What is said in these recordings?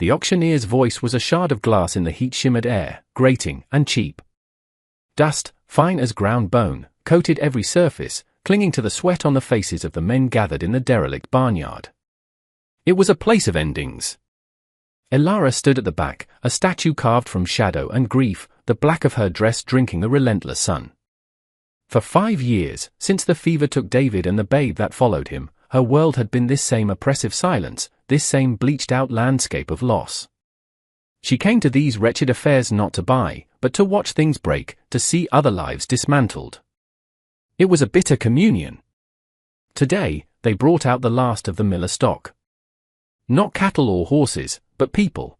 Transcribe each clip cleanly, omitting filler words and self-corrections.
The auctioneer's voice was a shard of glass in the heat-shimmered air, grating and cheap. Dust, fine as ground bone, coated every surface, clinging to the sweat on the faces of the men gathered in the derelict barnyard. It was a place of endings. Elara stood at the back, a statue carved from shadow and grief, the black of her dress drinking the relentless sun. For 5 years, since the fever took David and the babe that followed him, her world had been this same oppressive silence, this same bleached-out landscape of loss. She came to these wretched affairs not to buy, but to watch things break, to see other lives dismantled. It was a bitter communion. Today, they brought out the last of the Miller stock. Not cattle or horses, but people.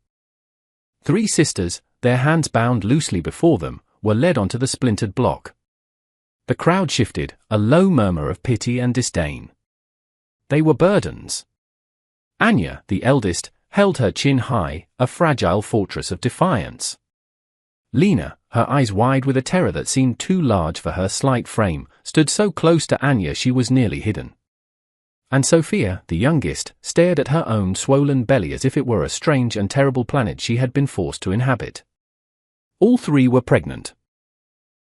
3 sisters, their hands bound loosely before them, were led onto the splintered block. The crowd shifted, a low murmur of pity and disdain. They were burdens. Anya, the eldest, held her chin high, a fragile fortress of defiance. Lena, her eyes wide with a terror that seemed too large for her slight frame, stood so close to Anya she was nearly hidden. And Sophia, the youngest, stared at her own swollen belly as if it were a strange and terrible planet she had been forced to inhabit. All 3 were pregnant.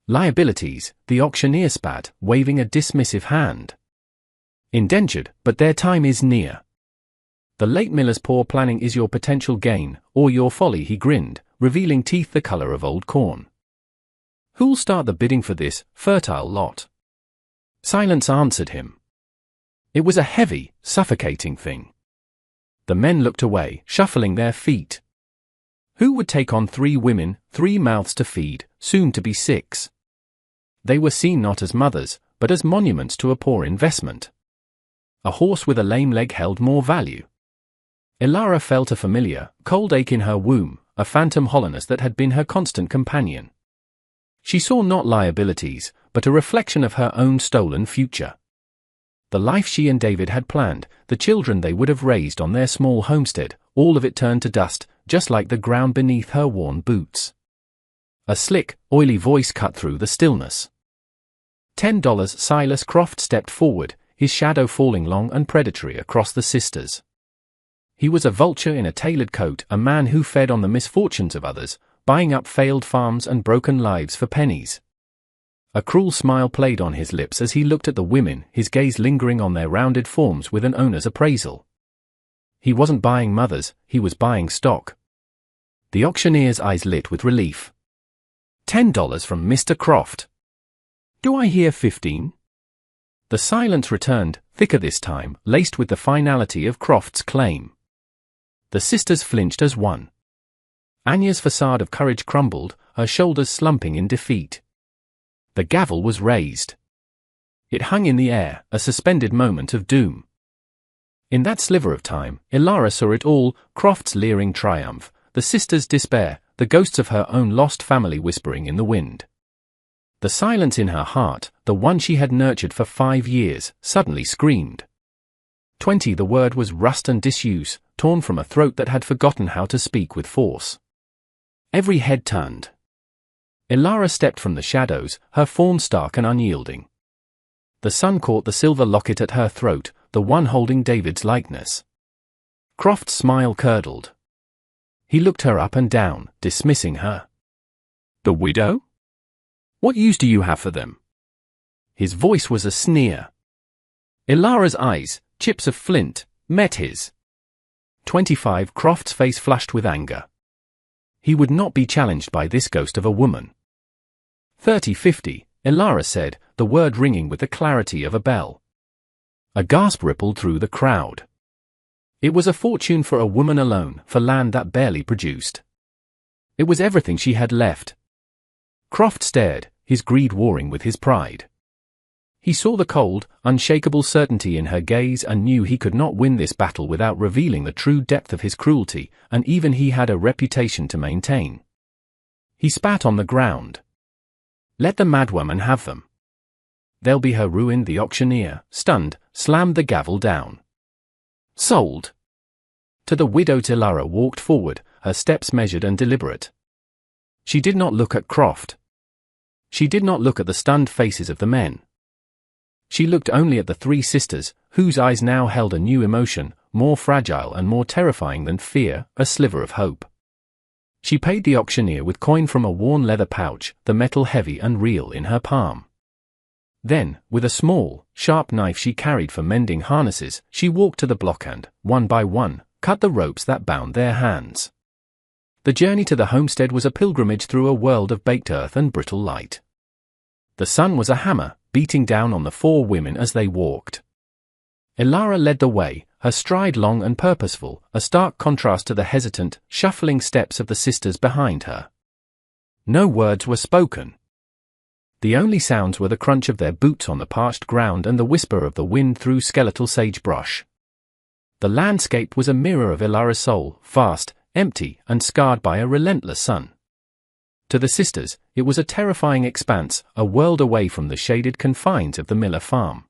Liabilities, the auctioneer spat, waving a dismissive hand. Indentured, but their time is near. The late Miller's poor planning is your potential gain, or your folly, he grinned, revealing teeth the color of old corn. Who'll start the bidding for this fertile lot? Silence answered him. It was a heavy, suffocating thing. The men looked away, shuffling their feet. Who would take on 3 women, 3 mouths to feed, soon to be 6? They were seen not as mothers, but as monuments to a poor investment. A horse with a lame leg held more value. Elara felt a familiar, cold ache in her womb, a phantom hollowness that had been her constant companion. She saw not liabilities, but a reflection of her own stolen future. The life she and David had planned, the children they would have raised on their small homestead, all of it turned to dust, just like the ground beneath her worn boots. A slick, oily voice cut through the stillness. $10. Silas Croft stepped forward, his shadow falling long and predatory across the sisters. He was a vulture in a tailored coat, a man who fed on the misfortunes of others, buying up failed farms and broken lives for pennies. A cruel smile played on his lips as he looked at the women, his gaze lingering on their rounded forms with an owner's appraisal. He wasn't buying mothers, he was buying stock. The auctioneer's eyes lit with relief. $10 from Mr. Croft. Do I hear 15? The silence returned, thicker this time, laced with the finality of Croft's claim. The sisters flinched as one. Anya's facade of courage crumbled, her shoulders slumping in defeat. The gavel was raised. It hung in the air, a suspended moment of doom. In that sliver of time, Elara saw it all, Croft's leering triumph, the sisters' despair, the ghosts of her own lost family whispering in the wind. The silence in her heart, the one she had nurtured for 5 years, suddenly screamed. 20. The word was rust and disuse, torn from a throat that had forgotten how to speak with force. Every head turned. Elara stepped from the shadows, her form stark and unyielding. The sun caught the silver locket at her throat, the one holding David's likeness. Croft's smile curdled. He looked her up and down, dismissing her. The widow? What use do you have for them? His voice was a sneer. Elara's eyes, chips of flint, met his. 25. Croft's face flushed with anger. He would not be challenged by this ghost of a woman. 30-50, Elara said, the word ringing with the clarity of a bell. A gasp rippled through the crowd. It was a fortune for a woman alone, for land that barely produced. It was everything she had left. Croft stared, his greed warring with his pride. He saw the cold, unshakable certainty in her gaze and knew he could not win this battle without revealing the true depth of his cruelty, and even he had a reputation to maintain. He spat on the ground. Let the madwoman have them. They'll be her ruin. The auctioneer, stunned, slammed the gavel down. Sold. To the widow. Elara walked forward, her steps measured and deliberate. She did not look at Croft. She did not look at the stunned faces of the men. She looked only at the 3 sisters, whose eyes now held a new emotion, more fragile and more terrifying than fear, a sliver of hope. She paid the auctioneer with coin from a worn leather pouch, the metal heavy and real in her palm. Then, with a small, sharp knife she carried for mending harnesses, she walked to the block and, one by one, cut the ropes that bound their hands. The journey to the homestead was a pilgrimage through a world of baked earth and brittle light. The sun was a hammer, beating down on the four women as they walked. Ilara led the way, her stride long and purposeful, a stark contrast to the hesitant, shuffling steps of the sisters behind her. No words were spoken. The only sounds were the crunch of their boots on the parched ground and the whisper of the wind through skeletal sagebrush. The landscape was a mirror of Ilara's soul, vast, empty, and scarred by a relentless sun. To the sisters, it was a terrifying expanse, a world away from the shaded confines of the Miller farm.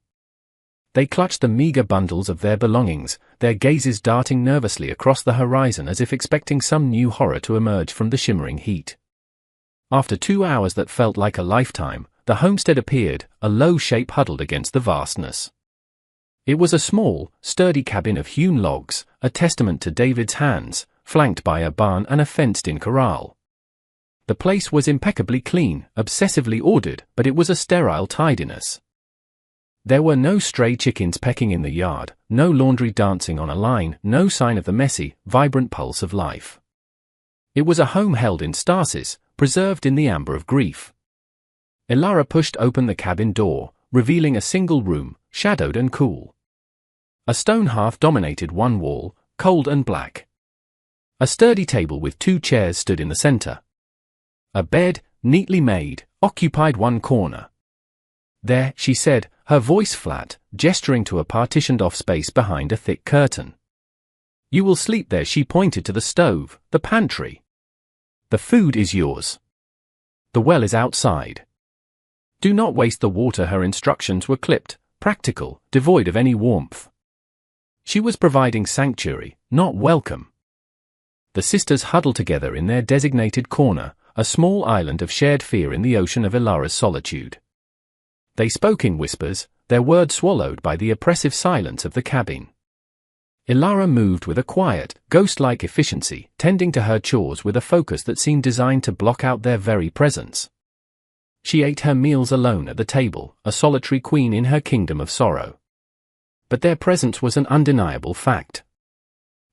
They clutched the meager bundles of their belongings, their gazes darting nervously across the horizon as if expecting some new horror to emerge from the shimmering heat. After 2 hours that felt like a lifetime, the homestead appeared, a low shape huddled against the vastness. It was a small, sturdy cabin of hewn logs, a testament to David's hands, flanked by a barn and a fenced-in corral. The place was impeccably clean, obsessively ordered, but it was a sterile tidiness. There were no stray chickens pecking in the yard, no laundry dancing on a line, no sign of the messy, vibrant pulse of life. It was a home held in stasis, preserved in the amber of grief. Ilara pushed open the cabin door, revealing a single room, shadowed and cool. A stone hearth dominated one wall, cold and black. A sturdy table with 2 chairs stood in the center. A bed, neatly made, occupied one corner. "There," she said, her voice flat, gesturing to a partitioned-off space behind a thick curtain. "You will sleep there." She pointed to the stove, the pantry. "The food is yours. The well is outside. Do not waste the water." Her instructions were clipped, practical, devoid of any warmth. She was providing sanctuary, not welcome. The sisters huddled together in their designated corner, a small island of shared fear in the ocean of Ilara's solitude. They spoke in whispers, their words swallowed by the oppressive silence of the cabin. Ilara moved with a quiet, ghost-like efficiency, tending to her chores with a focus that seemed designed to block out their very presence. She ate her meals alone at the table, a solitary queen in her kingdom of sorrow. But their presence was an undeniable fact.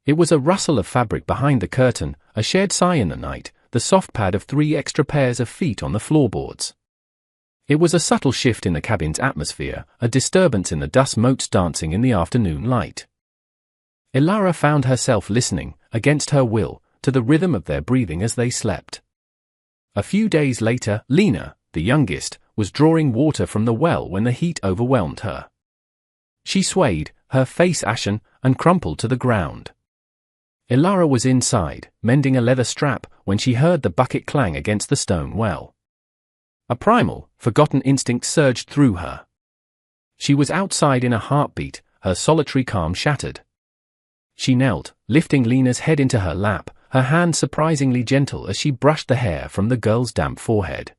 It was a rustle of fabric behind the curtain, a shared sigh in the night, the soft pad of 3 extra pairs of feet on the floorboards. It was a subtle shift in the cabin's atmosphere, a disturbance in the dust motes dancing in the afternoon light. Ilara found herself listening, against her will, to the rhythm of their breathing as they slept. A few days later, Lena, the youngest, was drawing water from the well when the heat overwhelmed her. She swayed, her face ashen, and crumpled to the ground. Ilara was inside, mending a leather strap, when she heard the bucket clang against the stone well. A primal, forgotten instinct surged through her. She was outside in a heartbeat, her solitary calm shattered. She knelt, lifting Lena's head into her lap, her hand surprisingly gentle as she brushed the hair from the girl's damp forehead.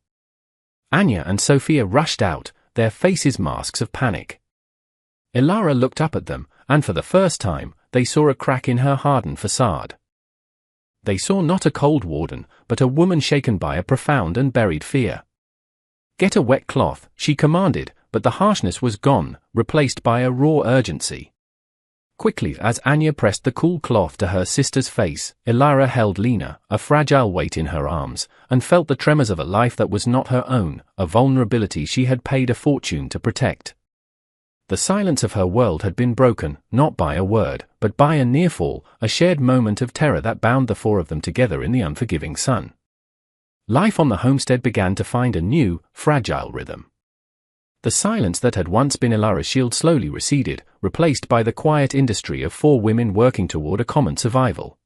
Anya and Sophia rushed out, their faces masks of panic. Ilara looked up at them, and for the first time, they saw a crack in her hardened facade. They saw not a cold warden, but a woman shaken by a profound and buried fear. "Get a wet cloth," she commanded, but the harshness was gone, replaced by a raw urgency. Quickly, as Anya pressed the cool cloth to her sister's face, Ilara held Lena, a fragile weight in her arms, and felt the tremors of a life that was not her own, a vulnerability she had paid a fortune to protect. The silence of her world had been broken, not by a word, but by a near fall, a shared moment of terror that bound the 4 of them together in the unforgiving sun. Life on the homestead began to find a new, fragile rhythm. The silence that had once been Ilara's shield slowly receded, replaced by the quiet industry of 4 women working toward a common survival.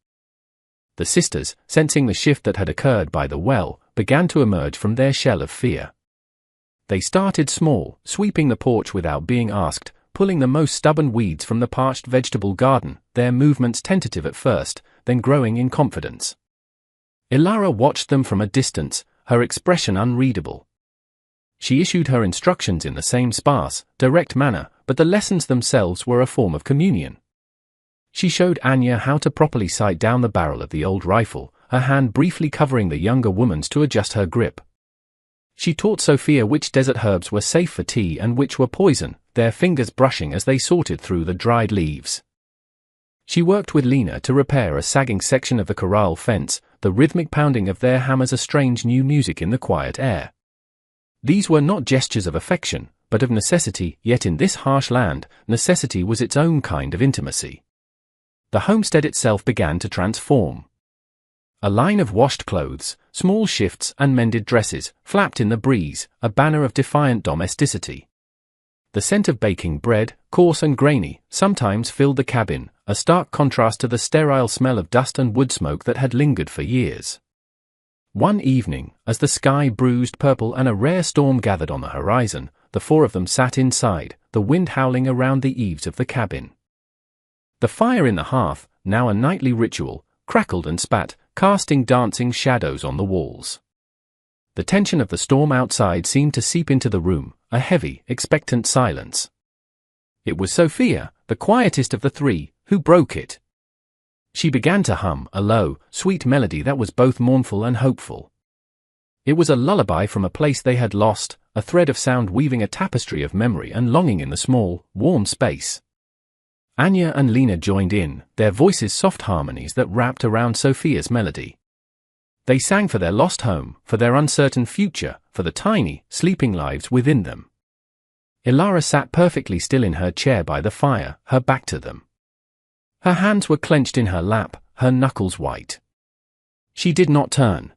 The sisters, sensing the shift that had occurred by the well, began to emerge from their shell of fear. They started small, sweeping the porch without being asked, pulling the most stubborn weeds from the parched vegetable garden, their movements tentative at first, then growing in confidence. Ilara watched them from a distance, her expression unreadable. She issued her instructions in the same sparse, direct manner, but the lessons themselves were a form of communion. She showed Anya how to properly sight down the barrel of the old rifle, her hand briefly covering the younger woman's to adjust her grip. She taught Sophia which desert herbs were safe for tea and which were poison, their fingers brushing as they sorted through the dried leaves. She worked with Lena to repair a sagging section of the corral fence, the rhythmic pounding of their hammers a strange new music in the quiet air. These were not gestures of affection, but of necessity, yet in this harsh land, necessity was its own kind of intimacy. The homestead itself began to transform. A line of washed clothes, small shifts and mended dresses, flapped in the breeze, a banner of defiant domesticity. The scent of baking bread, coarse and grainy, sometimes filled the cabin, a stark contrast to the sterile smell of dust and wood smoke that had lingered for years. One evening, as the sky bruised purple and a rare storm gathered on the horizon, the four of them sat inside, the wind howling around the eaves of the cabin. The fire in the hearth, now a nightly ritual, crackled and spat, casting dancing shadows on the walls. The tension of the storm outside seemed to seep into the room, a heavy, expectant silence. It was Sophia, the quietest of the three, who broke it. She began to hum a low, sweet melody that was both mournful and hopeful. It was a lullaby from a place they had lost, a thread of sound weaving a tapestry of memory and longing in the small, warm space. Anya and Lena joined in, their voices soft harmonies that wrapped around Sophia's melody. They sang for their lost home, for their uncertain future, for the tiny, sleeping lives within them. Ilara sat perfectly still in her chair by the fire, her back to them. Her hands were clenched in her lap, her knuckles white. She did not turn.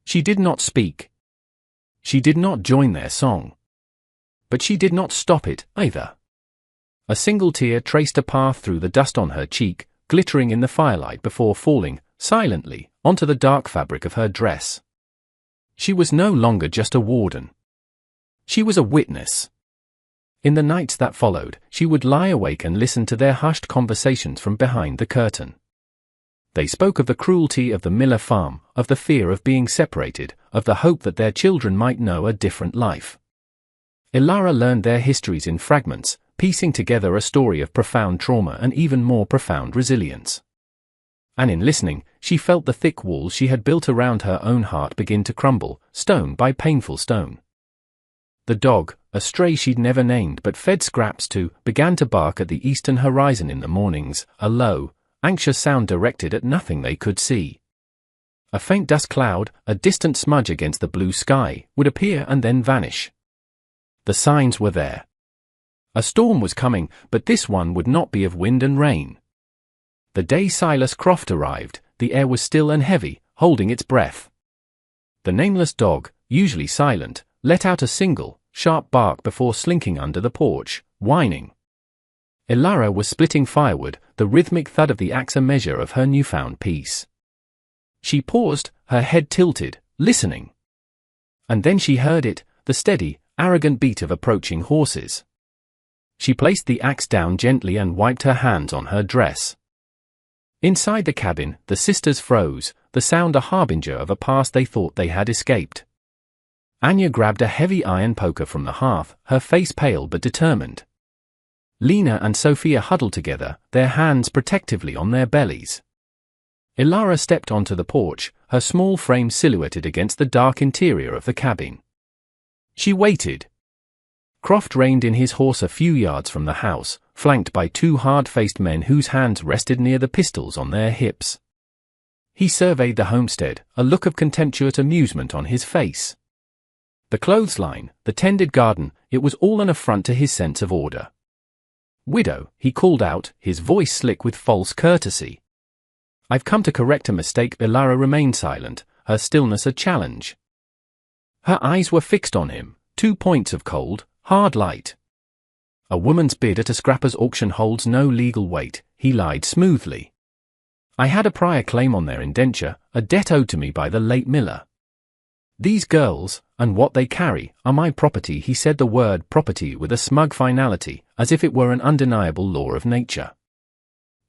She did not speak. She did not join their song. But she did not stop it, either. A single tear traced a path through the dust on her cheek, glittering in the firelight before falling, silently, onto the dark fabric of her dress. She was no longer just a warden. She was a witness. In the nights that followed, she would lie awake and listen to their hushed conversations from behind the curtain. They spoke of the cruelty of the Miller farm, of the fear of being separated, of the hope that their children might know a different life. Ilara learned their histories in fragments, piecing together a story of profound trauma and even more profound resilience. And in listening, she felt the thick walls she had built around her own heart begin to crumble, stone by painful stone. The dog, a stray she'd never named but fed scraps to, began to bark at the eastern horizon in the mornings, a low, anxious sound directed at nothing they could see. A faint dust cloud, a distant smudge against the blue sky, would appear and then vanish. The signs were there. A storm was coming, but this one would not be of wind and rain. The day Silas Croft arrived, the air was still and heavy, holding its breath. The nameless dog, usually silent, let out a single, sharp bark before slinking under the porch, whining. Ilara was splitting firewood, the rhythmic thud of the axe a measure of her newfound peace. She paused, her head tilted, listening. And then she heard it, the steady, arrogant beat of approaching horses. She placed the axe down gently and wiped her hands on her dress. Inside the cabin, the sisters froze, the sound a harbinger of a past they thought they had escaped. Anya grabbed a heavy iron poker from the hearth, her face pale but determined. Lena and Sophia huddled together, their hands protectively on their bellies. Ilara stepped onto the porch, her small frame silhouetted against the dark interior of the cabin. She waited. Croft reined in his horse a few yards from the house, flanked by two hard-faced men whose hands rested near the pistols on their hips. He surveyed the homestead, a look of contemptuous amusement on his face. The clothesline, the tended garden, it was all an affront to his sense of order. "Widow," he called out, his voice slick with false courtesy. "I've come to correct a mistake." Ilara remained silent, her stillness a challenge. Her eyes were fixed on him, 2 points of cold, hard light. "A woman's bid at a scrapper's auction holds no legal weight," he lied smoothly. "I had a prior claim on their indenture, a debt owed to me by the late Miller. These girls, and what they carry, are my property." He said the word property with a smug finality, as if it were an undeniable law of nature.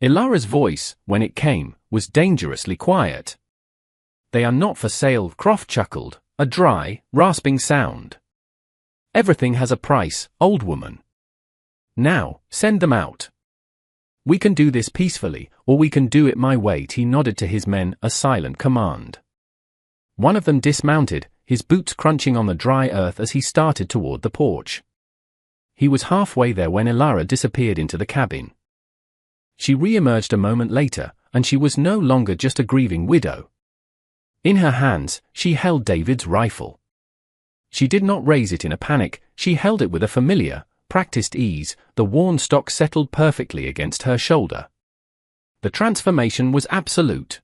Ilara's voice, when it came, was dangerously quiet. "They are not for sale," Croft chuckled, a dry, rasping sound. "Everything has a price, old woman. Now, send them out." We can do this peacefully, or we can do it my way. He nodded to his men, a silent command. One of them dismounted, his boots crunching on the dry earth as he started toward the porch. He was halfway there when Elara disappeared into the cabin. She re-emerged a moment later, and she was no longer just a grieving widow. In her hands, she held David's rifle. She did not raise it in a panic, she held it with a familiar, practiced ease, the worn stock settled perfectly against her shoulder. The transformation was absolute.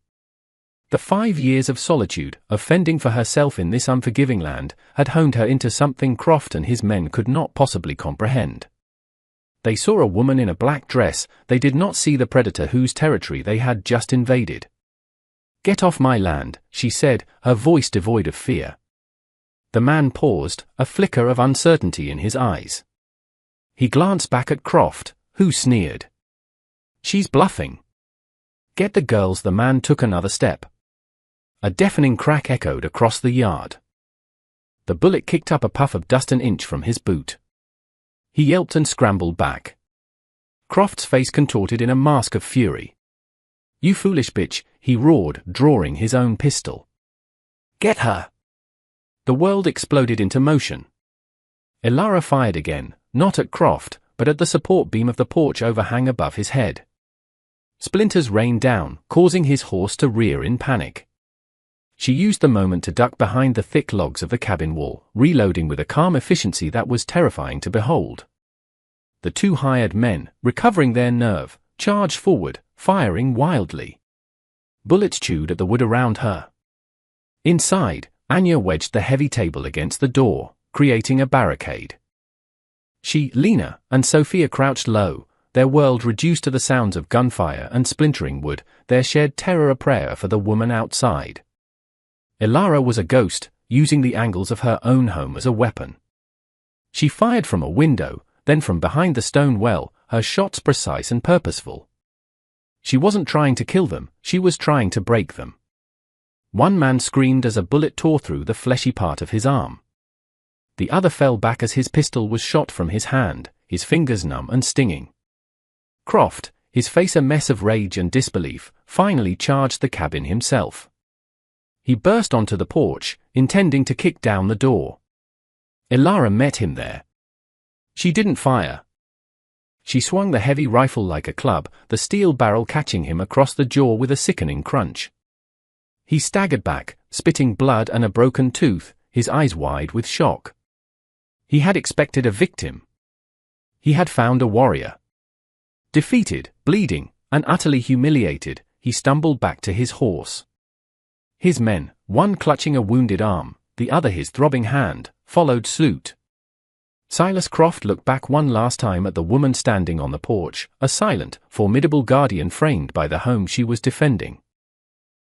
The 5 years of solitude, of fending for herself in this unforgiving land, had honed her into something Croft and his men could not possibly comprehend. They saw a woman in a black dress, they did not see the predator whose territory they had just invaded. "Get off my land," she said, her voice devoid of fear. The man paused, a flicker of uncertainty in his eyes. He glanced back at Croft, who sneered. "She's bluffing." "Get the girls." The man took another step. A deafening crack echoed across the yard. The bullet kicked up a puff of dust an inch from his boot. He yelped and scrambled back. Croft's face contorted in a mask of fury. "You foolish bitch," he roared, drawing his own pistol. "Get her!" The world exploded into motion. Elara fired again, not at Croft, but at the support beam of the porch overhang above his head. Splinters rained down, causing his horse to rear in panic. She used the moment to duck behind the thick logs of the cabin wall, reloading with a calm efficiency that was terrifying to behold. The two hired men, recovering their nerve, charged forward, firing wildly. Bullets chewed at the wood around her. Inside, Anya wedged the heavy table against the door, creating a barricade. She, Lena, and Sophia crouched low, their world reduced to the sounds of gunfire and splintering wood, their shared terror a prayer for the woman outside. Elara was a ghost, using the angles of her own home as a weapon. She fired from a window, then from behind the stone well, her shots precise and purposeful. She wasn't trying to kill them, she was trying to break them. One man screamed as a bullet tore through the fleshy part of his arm. The other fell back as his pistol was shot from his hand, his fingers numb and stinging. Croft, his face a mess of rage and disbelief, finally charged the cabin himself. He burst onto the porch, intending to kick down the door. Elara met him there. She didn't fire. She swung the heavy rifle like a club, the steel barrel catching him across the jaw with a sickening crunch. He staggered back, spitting blood and a broken tooth, his eyes wide with shock. He had expected a victim. He had found a warrior. Defeated, bleeding, and utterly humiliated, he stumbled back to his horse. His men, one clutching a wounded arm, the other his throbbing hand, followed suit. Silas Croft looked back one last time at the woman standing on the porch, a silent, formidable guardian framed by the home she was defending.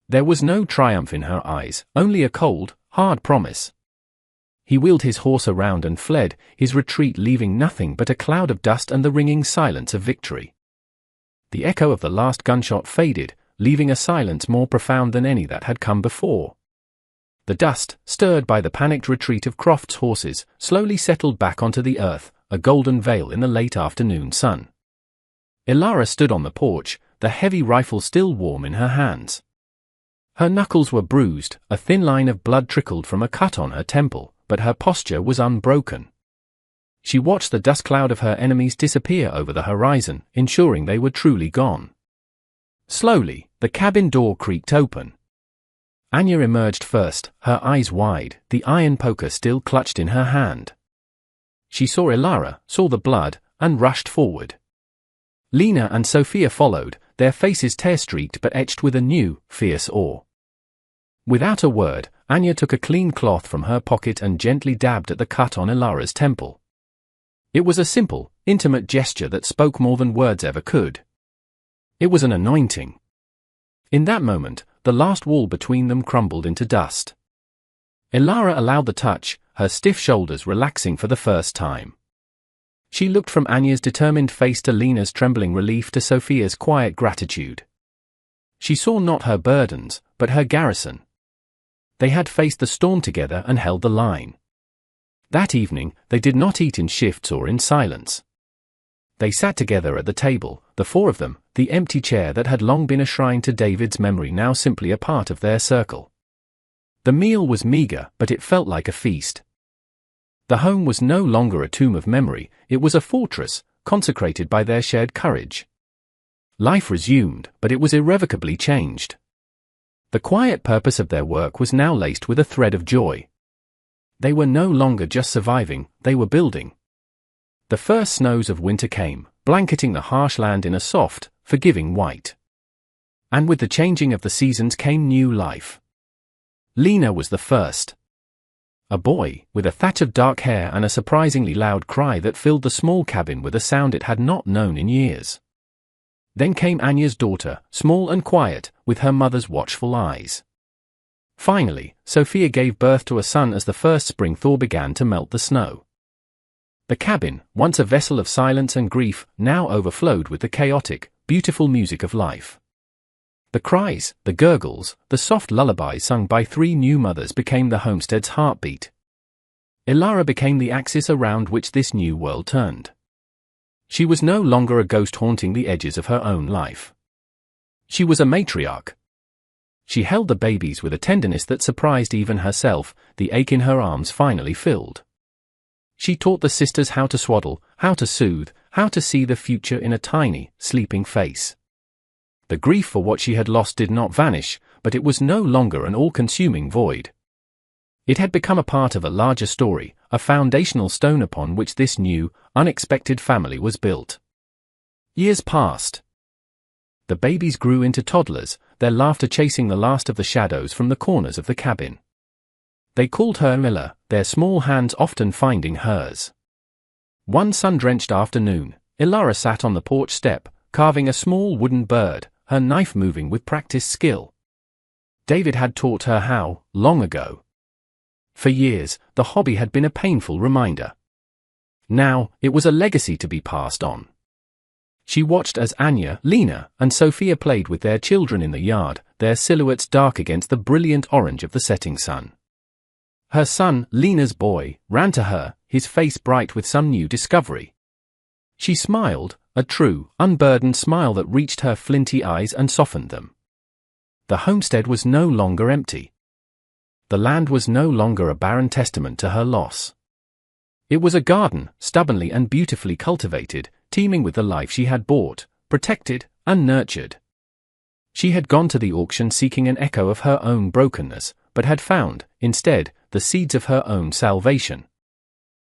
There was no triumph in her eyes, only a cold, hard promise. He wheeled his horse around and fled, his retreat leaving nothing but a cloud of dust and the ringing silence of victory. The echo of the last gunshot faded, leaving a silence more profound than any that had come before. The dust, stirred by the panicked retreat of Croft's horses, slowly settled back onto the earth, a golden veil in the late afternoon sun. Elara stood on the porch, the heavy rifle still warm in her hands. Her knuckles were bruised, a thin line of blood trickled from a cut on her temple, but her posture was unbroken. She watched the dust cloud of her enemies disappear over the horizon, ensuring they were truly gone. Slowly, the cabin door creaked open. Anya emerged first, her eyes wide, the iron poker still clutched in her hand. She saw Elara, saw the blood, and rushed forward. Lena and Sophia followed, their faces tear-streaked but etched with a new, fierce awe. Without a word, Anya took a clean cloth from her pocket and gently dabbed at the cut on Elara's temple. It was a simple, intimate gesture that spoke more than words ever could. It was an anointing. In that moment, the last wall between them crumbled into dust. Elara allowed the touch, her stiff shoulders relaxing for the first time. She looked from Anya's determined face to Lena's trembling relief to Sophia's quiet gratitude. She saw not her burdens, but her garrison. They had faced the storm together and held the line. That evening, they did not eat in shifts or in silence. They sat together at the table, the four of them, the empty chair that had long been a shrine to David's memory now simply a part of their circle. The meal was meager, but it felt like a feast. The home was no longer a tomb of memory, it was a fortress, consecrated by their shared courage. Life resumed, but it was irrevocably changed. The quiet purpose of their work was now laced with a thread of joy. They were no longer just surviving, they were building. The first snows of winter came, blanketing the harsh land in a soft, forgiving white. And with the changing of the seasons came new life. Lena was the first. A boy, with a thatch of dark hair and a surprisingly loud cry that filled the small cabin with a sound it had not known in years. Then came Anya's daughter, small and quiet, with her mother's watchful eyes. Finally, Sophia gave birth to a son as the first spring thaw began to melt the snow. The cabin, once a vessel of silence and grief, now overflowed with the chaotic, beautiful music of life. The cries, the gurgles, the soft lullabies sung by three new mothers became the homestead's heartbeat. Ilara became the axis around which this new world turned. She was no longer a ghost haunting the edges of her own life. She was a matriarch. She held the babies with a tenderness that surprised even herself, the ache in her arms finally filled. She taught the sisters how to swaddle, how to soothe, how to see the future in a tiny, sleeping face. The grief for what she had lost did not vanish, but it was no longer an all-consuming void. It had become a part of a larger story, a foundational stone upon which this new, unexpected family was built. Years passed. The babies grew into toddlers, their laughter chasing the last of the shadows from the corners of the cabin. They called her Miller, their small hands often finding hers. One sun-drenched afternoon, Ilara sat on the porch step, carving a small wooden bird, her knife moving with practiced skill. David had taught her how, long ago. For years, the hobby had been a painful reminder. Now, it was a legacy to be passed on. She watched as Anya, Lena, and Sophia played with their children in the yard, their silhouettes dark against the brilliant orange of the setting sun. Her son, Lena's boy, ran to her, his face bright with some new discovery. She smiled, a true, unburdened smile that reached her flinty eyes and softened them. The homestead was no longer empty. The land was no longer a barren testament to her loss. It was a garden, stubbornly and beautifully cultivated, teeming with the life she had bought, protected, and nurtured. She had gone to the auction seeking an echo of her own brokenness, but had found, instead, the seeds of her own salvation.